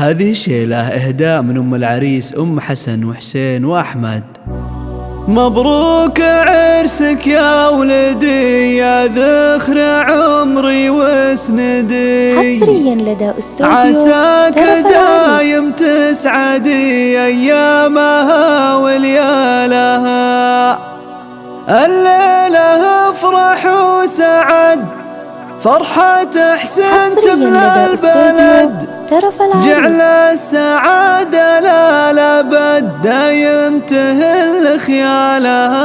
هذه شيلة إهداء من أم العريس أم حسن وحسين وأحمد. مبروك عرسك يا ولدي يا ذخر عمري وسندي، حصريا لدى استوديو عساك دايم تسعدي أيامها وليالها، الليلة افرح وسعد فرحة حسين تملى البلد، جعل السعادة لا لابد دايم تهل خيالها.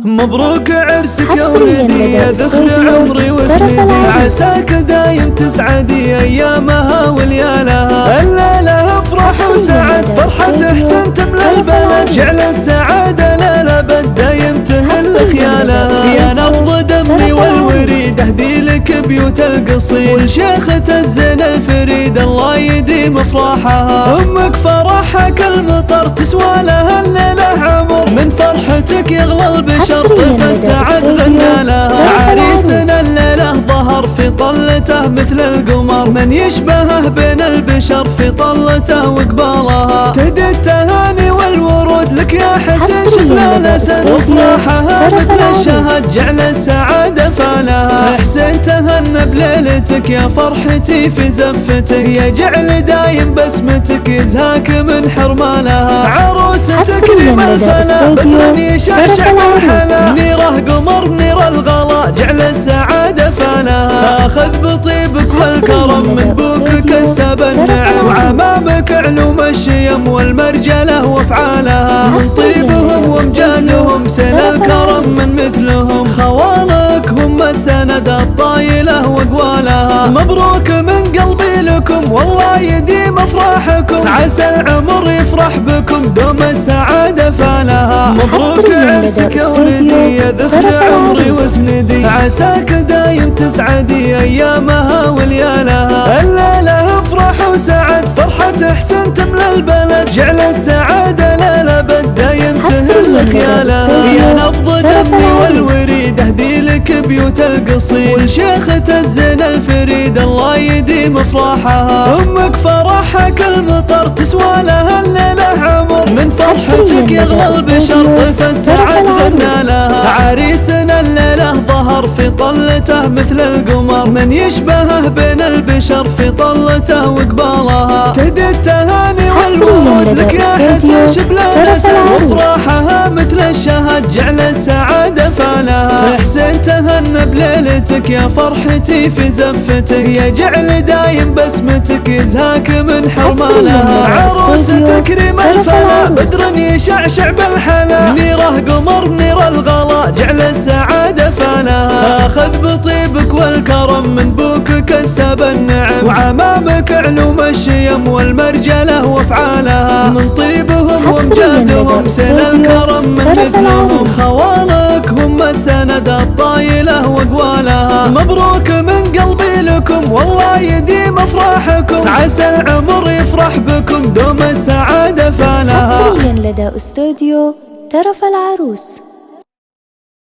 مبروك عرسك يا ولدي يا ذخر عمري وسندي، عساك دايم تسعدي أيامها وليالها، الليلة افرح وسعد فرحة حسين تملى البلد، جعل السعادة لا لابد دايم تهل خيالها. يا نبض دمي والوريد اهدي لك بيوت القصيد، والشيخة الزين الفريد الله يديم افراحها، امك فرحها كالمطر تسوى لها الليلة عمر، من فرحتك يغلى البشر طيف السعد غنى لها. عريسنا الليلة ظهر في طلته مثل القمر، من يشبهه بين البشر في طلته وقبالها، تهدي التهاني والورود لك يا حسين شبل الاسد، وافراحها مثل الشهد جعل السعادة فالها. حسين تهنى بليلتك يا فرحتي في زفتك، يا جعل دايم بسمتك يزهاك من حرمانها، عروسة تكريم الفلا بدر يشعشع بالحلا، منيره قمر منير الغلا جعل السعادة فالها. اخذ بطيبك والكرم من بوك كسب النعم، وعمامك علوم الشيم والمرجلة وافعالها، من طيبهم وامجادهم سيل الكرم من مثلهم، خوالك هم السند الطايلة وقوالها. مبروك من قلبي لكم والله يديم افراحكم، عسى العمر يفرح بكم دوم السعادة فالها. مبروك عرسك يا ولدي يا ذخر عمري وسندي، عساك دايم تسعدي ايامها وليالها، الليلة افرح وسعد فرحة حسين تملى البلد، جعل السعادة لا لابد دايم تهل خيالها. يا نبض دمي والوريد اهدي لك بيوت القصيد، والشيخة الزين الفريد الله يديم افراحها، امك فرحها كالمطر تسوى لها الليلة عمر، من فرحتك يغلى البشر طيف السعد غنى لها. عريسنا الليلة ظهر في طلته مثل القمر، من يشبهه بين البشر في طلته وقبالها، تهدي التهاني والورود لك يا حسين شبل الاسد، وافراحها مثل الشهد جعل السعادة فالها. حسين تهنى بليلتك يا فرحتي في زفتك، يا جعل دايم بسمتك يزهاك من حرمانها، عروسة تكريم الفلا بدر يشعشع بالحلا، منيره قمر منير الغلا جعل السعادة فالها. اخذ بطيبك والكرم من بوك كسب النعم، وعمامك علوم الشيم والمرجلة وافعالها، من طيبهم وامجادهم سيل الكرم من مثلهم، خوالك هم السند الطايلة وقوالها. مبروك من قلبي لكم والله يديم افراحكم، عسى العمر يفرح بكم دوم السعادة فالها. حصريا لدى استوديو طرف العروس.